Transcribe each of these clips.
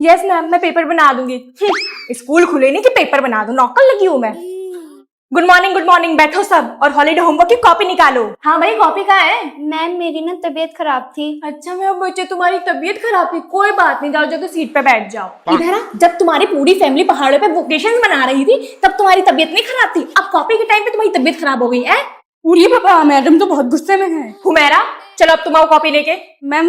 Yes ma'am, मैं paper बना दूंगी। स्कूल खुले नहीं कि पेपर बना दूं, नौकर लगी हूँ मैं। गुड मॉर्निंग, बैठो सब और हॉलीडे होमवर्क की कॉपी निकालो। हाँ भाई, कॉपी कहाँ है? मैम मेरी ना तबीयत खराब थी। अच्छा मेरे बच्चे, तुम्हारी तबीयत खराब थी, कोई बात नहीं, जाओ जाकर सीट पे बैठ जाओ। इधर आ, जब तुम्हारी पूरी फैमिली पहाड़ों पे वेकेशन मना रही थी तब तुम्हारी तबीयत नहीं खराब थी, अब कॉपी के टाइम पे तुम्हारी तबीयत खराब हो गई है। उड़िए पापा, मैडम तो बहुत गुस्से में है। हुमैरा, चलो अब तुम आओ कॉपी लेके। मैम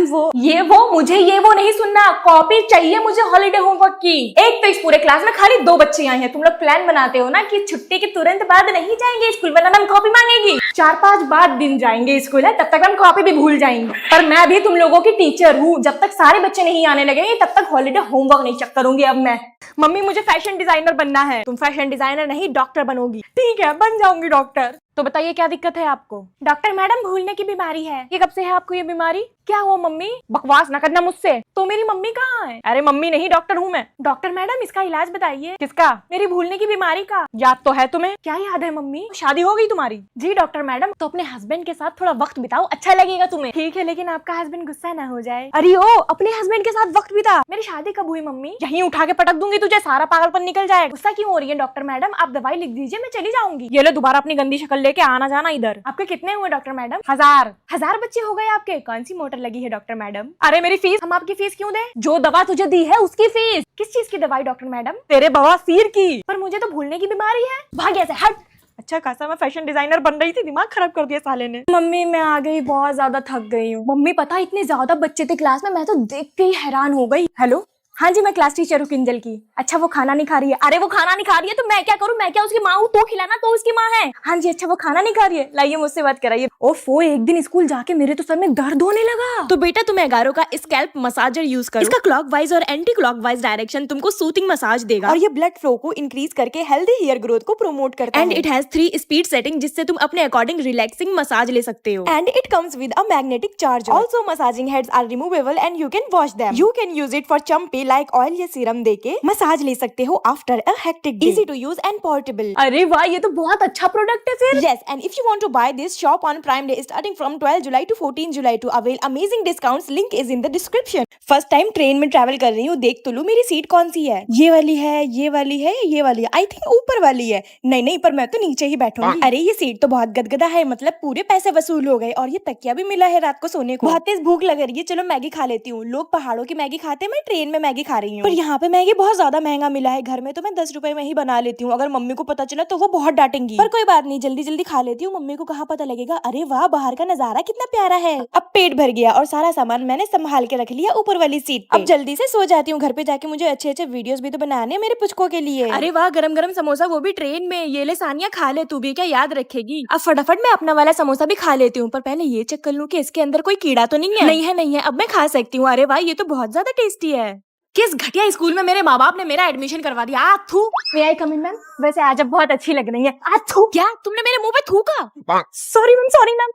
मुझे ये वो नहीं सुनना, कॉपी चाहिए मुझे हॉलीडे होमवर्क की। एक तो इस पूरे क्लास में खाली 2 बच्चे आए हैं, तुम लोग प्लान बनाते हो ना कि छुट्टी के तुरंत बाद नहीं जाएंगे स्कूल, वरना मैम कॉपी मांगेगी। 4-5 बाद दिन जाएंगे स्कूल है, तब तक हम कॉपी भी भूल जाएंगे। पर मैं भी तुम लोगों की टीचर हूँ, जब तक सारे बच्चे नहीं आने लगेंगे तब तक हॉलीडे होमवर्क नहीं चेक करूंगी अब मैं। मम्मी मुझे फैशन डिजाइनर बनना है। तुम फैशन डिजाइनर नहीं, डॉक्टर बनोगी। ठीक है, बन जाऊंगी डॉक्टर। तो बताइए क्या दिक्कत है आपको? डॉक्टर मैडम, भूलने की बीमारी है। ये कब से है आपको ये बीमारी? क्या हुआ मम्मी? बकवास ना करना मुझसे। तो मेरी मम्मी कहाँ है? अरे मम्मी नहीं, डॉक्टर हूँ मैं। डॉक्टर मैडम, इसका इलाज बताइए। किसका? मेरी भूलने की बीमारी का। याद तो है तुम्हें? क्या याद है मम्मी? शादी हो गई तुम्हारी? जी डॉक्टर मैडम। तो अपने हस्बैंड के साथ थोड़ा वक्त बिताओ, अच्छा लगेगा तुम्हें। ठीक है, लेकिन आपका हस्बैंड गुस्सा ना हो जाए। अरे ओ, अपने हस्बैंड के साथ वक्त बिता। मेरी शादी कब हुई मम्मी? यहीं उठा के पटक दूंगी तुझे, सारा पागलपन निकल जाएगा। गुस्सा क्यों हो रही है डॉक्टर मैडम? आप दवाई लिख दीजिए, मैं चली जाऊंगी। ये लो, दोबारा अपनी गंदी शक्ल लेके आना जाना इधर। आपके कितने हुए डॉक्टर मैडम? 1000 बच्चे हो गए आपके। कौन सी मोटर लगी है डॉक्टर मैडम? अरे मेरी फीस, हम आपकी फीस क्यों दें? जो दवा तुझे दी है उसकी फीस। किस चीज की दवाई डॉक्टर मैडम? तेरे बवासीर की। पर मुझे तो भूलने की बीमारी है। भाग ऐसे हट। अच्छा खासा मैं फैशन डिजाइनर बन रही थी, दिमाग खराब कर दिया साले ने। मम्मी मैं आ गई, बहुत ज्यादा थक गई हूँ। मम्मी पता इतने ज्यादा बच्चे थे क्लास में, मैं तो देख के ही हैरान हो गई। हेलो, हाँ जी, मैं क्लास टीचर हूँ किंजल की। अच्छा वो खाना नहीं खा रही है? अरे वो खाना नहीं खा रही है तो मैं क्या करूँ? मैं क्या उसकी माँ हूँ? तो खिलाना तो उसकी माँ है। हाँ जी, अच्छा वो खाना नहीं खा रही है, लाइए मुझसे बात कराइए। ओफो, एक दिन स्कूल जाके मेरे तो सर में दर्द होने लगा। तो बेटा तुम एगारो का स्कैल्प मसाजर यूज करो। इसका क्लॉकवाइज और एंटी क्लॉकवाइज डायरेक्शन तुमको सूथिंग मसाज देगा और ये ब्लड फ्लो को इंक्रीज करके हेल्दी हेयर ग्रोथ को प्रमोट करता है। And it has 3 speed setting, जिससे तुम अपने अकॉर्डिंग रिलैक्सिंग मसाज ले सकते हो। And it comes with a magnetic charger. Also massaging heads are removable and you can wash them. You can use it for champi like oil या serum देके massage ले सकते हो after a hectic day. Easy to use and portable. अरे वाह, ये तो बहुत अच्छा प्रोडक्ट है फिर। Yes, and if you want to buy this, shop on Prime Day starting from 12 July to 14 July to avail amazing discounts. Link is in the description. First time train में travel कर रही हूँ, देख तो लो मेरी seat कौन सी है। ये वाली है, ये वाली है, ये वाली है। आई थिंक ऊपर वाली है। नहीं, पर मैं तो नीचे ही बैठूंगी। अरे ये सीट तो बहुत गदगदा है, मतलब पूरे पैसे वसूल हो गए। और ये तकिया भी मिला है रात को सोने को। बहुत तेज भूख लग रही है, चलो मैगी खा लेती हूँ। लोग पहाड़ों की मैगी खाते हैं, मैं ट्रेन में मैगी खा रही हूँ। पर यहाँ पे मैगी बहुत ज्यादा महंगा मिला है। घर में तो मैं 10 रुपए में ही बना लेती हूँ। अगर मम्मी को पता चला तो वो बहुत डांटेंगी। पर कोई बात नहीं, जल्दी जल्दी खा लेती हूँ, मम्मी को कहाँ पता लगेगा। अरे वाह, बाहर का नजारा कितना प्यारा है। अब पेट भर गया और सारा सामान मैंने संभाल के रख लिया ऊपर वाली सीट पे। अब जल्दी से सो जाती हूँ, घर पे जाके मुझे अच्छे अच्छे वीडियोस भी तो बनाने हैं मेरे पुचकों के लिए। अरे वाह, गरम गरम समोसा, वो भी ट्रेन में। ये ले सानिया, खा ले तू भी, क्या याद रखेगी। अब फटाफट मैं अपना वाला समोसा भी खा लेती हूँ, पर पहले ये चेक कर लूँ कि इसके अंदर कोई कीड़ा तो नहीं है। नहीं है, अब मैं खा सकती हूँ। अरे वाह, ये तो बहुत ज्यादा टेस्टी है। किस घटिया स्कूल में मेरे माँ बाप ने मेरा एडमिशन करवा दिया। थू। मे आई कम इन मैम? वैसे आज अब बहुत अच्छी लग रही है। थू। क्या तुमने मेरे मुंह पे थूका? Sorry ma'am.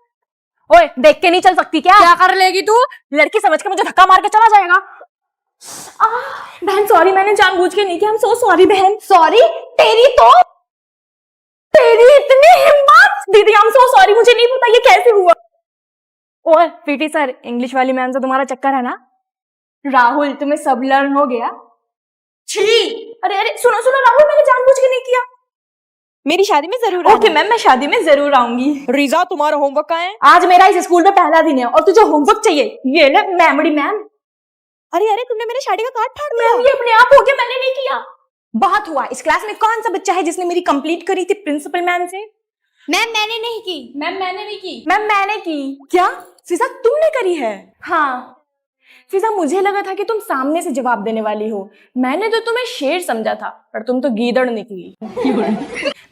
ओए, देख के नहीं चल सकती क्या? क्या कर लेगी तू? लड़की समझ के मुझे धक्का मार के चला जाएगा। बहन सॉरी, मैंने जानबूझ के नहीं किया। I'm so sorry बहन। सॉरी? तेरी इतनी हिम्मत। दीदी I'm so sorry, मुझे नहीं पता ये कैसे हुआ। ओए पीटी सर, इंग्लिश वाली मैम से तुम्हारा चक्कर है ना? राहुल, तुम्हें सब लर्न हो गया? छी। अरे सुनो राहुल, मैंने जानबूझ के नहीं किया। मेरी शादी में जरूर ओके मैम, मैं शादी में जरूर आऊंगी। रिजा, तुम्हारा होमवर्क कहाँ है? आज मेरा इस स्कूल में पहला दिन है और तुझे होमवर्क चाहिए। ये ले मेमोरी मैम। अरे तुमने मेरे शादी का कार्ड फाड़ दिया। मैम ये अपने आप हो गया, मैंने नहीं किया। बहुत हुआ। इस क्लास में कौन सा बच्चा है जिसने मेरी कंप्लीट करी थी प्रिंसिपल मैम से? मैम मैंने नहीं की। मैम मैंने नहीं की। मैम मैंने की। क्या फिजा, तुमने करी है? हाँ फिजा, मुझे लगा था कि तुम सामने से जवाब देने वाली हो। मैंने तो तुम्हें शेर समझा था, पर तुम तो गीदड़ निकली।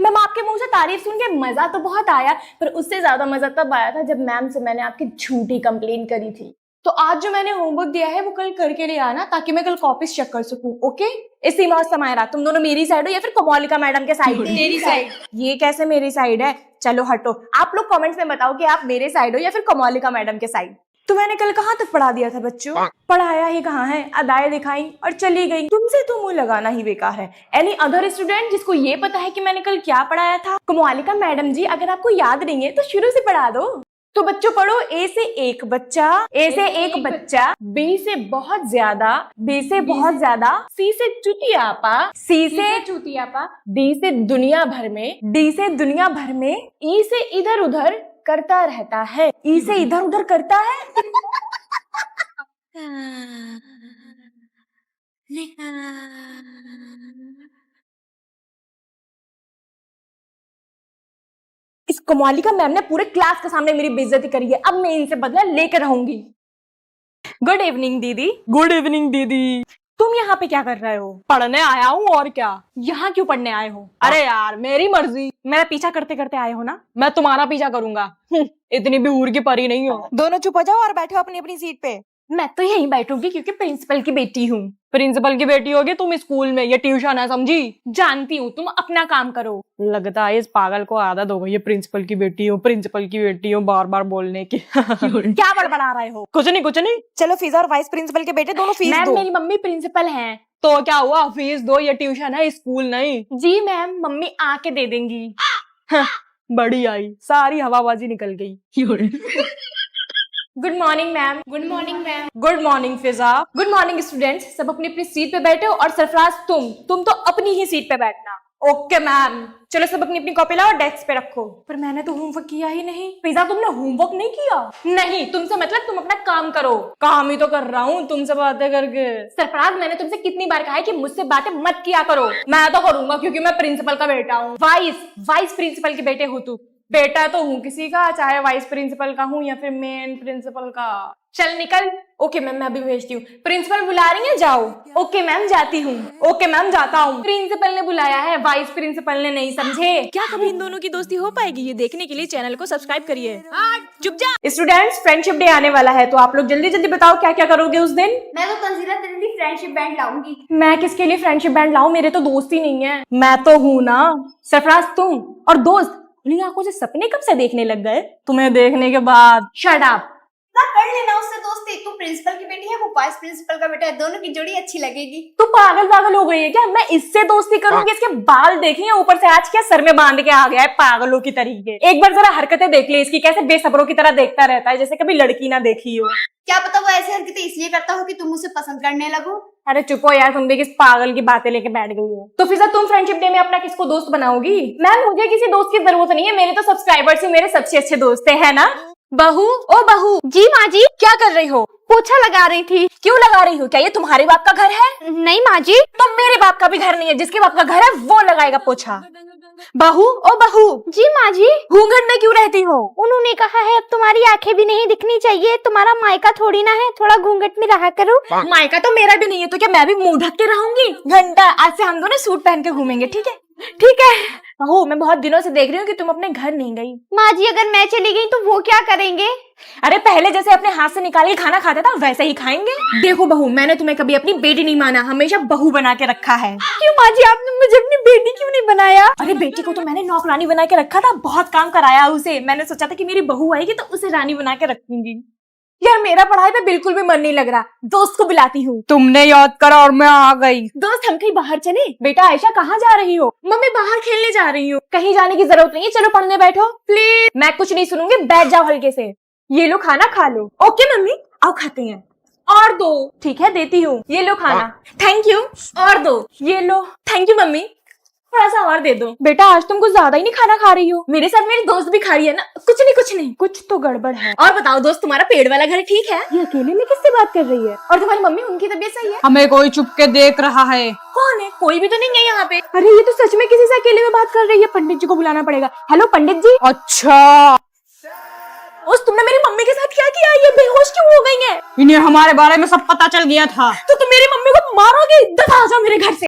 मैम आपके मुंह से तारीफ सुन के मजा तो बहुत आया, पर उससे ज्यादा मजा तब आया था जब मैम से मैंने आपकी झूठी कंप्लेन करी थी। तो आज जो मैंने होमवर्क दिया है वो कल करके ले आना, ताकि मैं कल कॉपीज चेक कर सकूं। ओके? इस सीमा और समायरा, तुम दोनों मेरी साइड हो या फिर कोमोलिका मैडम के साइड? तेरी साइड। ये कैसे मेरी साइड है? चलो हटो, आप लोग कमेंट्स में बताओ कि आप मेरे साइड हो या फिर कोमोलिका मैडम के साइड। तो मैंने कल कहाँ तक पढ़ा दिया था बच्चों? पढ़ाया ही कहाँ है, अदाएं दिखाई और चली गई। तुमसे तो मुंह लगाना ही बेकार है। एनी अदर स्टूडेंट जिसको ये पता है कि मैंने कल क्या पढ़ाया था? कोमोलिका मैडम जी, अगर आपको याद नहीं है तो शुरू से पढ़ा दो। तो बच्चों पढ़ो, ए से एक बच्चा, ए से एक बच्चा, बी से बहुत ज्यादा, बी से बहुत ज्यादा, सी से चुतियापा, सी से चूतियापा, डी से दुनिया भर में, डी से दुनिया भर में, ई से इधर उधर करता रहता है, ई से इधर उधर करता है। इस कमालिका मैम ने पूरे क्लास के सामने मेरी बेइज्जती करी है, अब मैं इनसे बदला लेकर रहूंगी। गुड इवनिंग दीदी। गुड इवनिंग दीदी। तुम यहाँ पे क्या कर रहे हो? पढ़ने आया हूँ और क्या। यहाँ क्यों पढ़ने आए हो? अरे यार मेरी मर्जी, मेरा पीछा करते करते आए हो ना? मैं तुम्हारा पीछा करूंगा। इतनी भी हूर की परी नहीं हो। दोनों चुप हो जाओ और बैठो अपनी अपनी सीट पे। मैं तो यहीं बैठूंगी क्योंकि प्रिंसिपल की बेटी हूँ। प्रिंसिपल की बेटी होगी तुम स्कूल में, ये ट्यूशन है समझी। जानती हूँ, तुम अपना काम करो। लगता है इस पागल को आदत हो गई है प्रिंसिपल की बेटी हूँ, प्रिंसिपल की बेटी हूँ बार बार बोलने की। क्या बड़बड़ा रहे हो? कुछ नहीं कुछ नहीं। चलो फिजा और वाइस प्रिंसिपल के बेटे दोनों फीस मैम दो। मेरी मम्मी प्रिंसिपल हैं। तो क्या हुआ, फीस दो, ये ट्यूशन है स्कूल नहीं। जी मैम, मम्मी आके दे देंगी। बड़ी आई, सारी हवाबाजी निकल गई। Good morning ma'am. Good morning ma'am. Good morning Fiza. Good morning students, सब अपनी अपनी सीट पे बैठो और सरफराज तुम तो अपनी ही सीट पे बैठना। Okay ma'am. चलो सब अपनी अपनी कॉपी लाओ, डेस्क पे रखो। पर मैंने तो होमवर्क किया ही नहीं। फिजा तुमने होमवर्क नहीं किया? नहीं, तुमसे मतलब तुम अपना काम करो। काम ही तो कर रहा हूँ तुमसे बातें करके। सरफराज मैंने तुमसे कितनी बार कहा है कि मुझसे बातें मत किया करो। मैं तो करूंगा क्योंकि मैं प्रिंसिपल का बेटा हूँ। वाइस प्रिंसिपल के बेटे हो तू। बेटा तो हूँ किसी का, चाहे वाइस प्रिंसिपल का हूँ या फिर मेन प्रिंसिपल का। चल निकल। ओके मैम, मैं अभी भेजती हूँ। प्रिंसिपल बुला रही है, जाओ। ओके मैम जाती हूँ। ओके मैम जाता हूँ। प्रिंसिपल ने बुलाया है, वाइस प्रिंसिपल ने नहीं, समझे? क्या कभी इन दोनों की दोस्ती हो पाएगी? ये देखने के लिए चैनल को सब्सक्राइब करिए। चुप जा। स्टूडेंट्स, फ्रेंडशिप डे आने वाला है, तो आप लोग जल्दी जल्दी बताओ क्या क्या करोगे उस दिन। मैं तो तंजीला तेरे लिए फ्रेंडशिप बैंड लाऊंगी। मैं किसके लिए फ्रेंडशिप बैंड लाऊं? मेरे तो दोस्त ही नहीं है। मैं तो हूँ ना। सरफराज तुम और दोस्त खुली आंखों से सपने कब से देखने लग गए? तुम्हें देखने के बाद। Shut up. ना कर लेना उससे दोस्ती। तू प्रिंसिपल की बेटी है, वो वाइस प्रिंसिपल का बेटा है, दोनों की जोड़ी अच्छी लगेगी। तू पागल हो गई है क्या? मैं इससे दोस्ती करूंगी? इसके बाल देखिए, ऊपर से आज क्या सर में बांध के आ गया है पागलों की तरीके। एक बार जरा हरकतें देख ले इसकी, कैसे बेसब्रों की तरह देखता रहता है, जैसे कभी लड़की ना देखी हो। क्या पता वो ऐसी हरकतें इसलिए करता हो कि तुम उसे पसंद करने लगो। अरे चुप हो यार, तुम भी किस पागल की बातें लेके बैठ गई हो। तो फिजा तुम फ्रेंडशिप डे में अपना किसको दोस्त बनाओगी? मैम मुझे किसी दोस्त की जरूरत नहीं है, मेरे तो सब्सक्राइबर्स ही मेरे सबसे अच्छे दोस्त है ना। बहू, ओ बहू। जी माँ जी। क्या कर रही हो? पोछा लगा रही थी। क्यों लगा रही हो? क्या ये तुम्हारे बाप का घर है? नहीं माँ जी। तो मेरे बाप का भी घर नहीं है, जिसके बाप का घर है वो लगाएगा पोछा। बहू, ओ बहू। जी माँ जी। घूंघट में क्यों रहती हो? उन्होंने कहा है अब तुम्हारी आंखें भी नहीं दिखनी चाहिए, तुम्हारा मायका थोड़ी ना है, थोड़ा घूंघट में रहा करो। मायका तो मेरा भी नहीं है, तो क्या मैं भी मुंह ढक के रहूंगी? घंटा, आज से हम दोनों सूट पहन के घूमेंगे, ठीक है? ठीक है। बहू मैं बहुत दिनों से देख रही हूँ कि तुम अपने घर नहीं गई। माँ जी अगर मैं चली गई तो वो क्या करेंगे? अरे पहले जैसे अपने हाथ से निकाल के खाना खाता था वैसे ही खाएंगे। देखो बहू, मैंने तुम्हें कभी अपनी बेटी नहीं माना, हमेशा बहू बना के रखा है। क्यों माँ जी, आपने मुझे अपनी बेटी क्यों नहीं बनाया? अरे बेटी को तो मैंने नौकरानी बना के रखा था, बहुत काम कराया उसे। मैंने सोचा था कि मेरी बहू आएगी तो उसे रानी बना के रखूंगी। यार मेरा पढ़ाई पे बिल्कुल भी मन नहीं लग रहा, दोस्त को बुलाती हूँ। तुमने याद करा और मैं आ गई। दोस्त हम कहीं बाहर चले? बेटा आयशा कहाँ जा रही हो? मम्मी बाहर खेलने जा रही हूँ। कहीं जाने की जरूरत नहीं है, चलो पढ़ने बैठो प्लीज। मैं कुछ नहीं सुनूंगी, बैठ जाओ हल्के से। ये लो खाना खा लो। ओके मम्मी, आओ खाते हैं। और दो। ठीक है देती हूँ, ये लो खाना। Thank you. और दो। ये लो। थैंक यू मम्मी, थोड़ा सा और दे दो। बेटा आज तुम कुछ ज्यादा ही नहीं खाना खा रही हो। मेरे साथ मेरी दोस्त भी खा रही है ना। कुछ नहीं, कुछ तो गड़बड़ है। और बताओ दोस्त, तुम्हारा पेड़ वाला घर ठीक है? ये अकेले में किससे बात कर रही है? और तुम्हारी मम्मी, उनकी तबीयत सही है? हमें कोई चुप के देख रहा है। कौन है? कोई भी तो नहीं है यहाँ पे। अरे ये तो सच में किसी से अकेले में बात कर रही है। पंडित जी को बुलाना पड़ेगा। हेलो पंडित जी। अच्छा उस तुमने मेरी मम्मी के साथ क्या किया? ये बेहोश क्यों हो गई है? इन्हें हमारे बारे में सब पता चल गया था। तो तुम मेरी मम्मी को मारोगे? दफा हो जाओ मेरे घर से।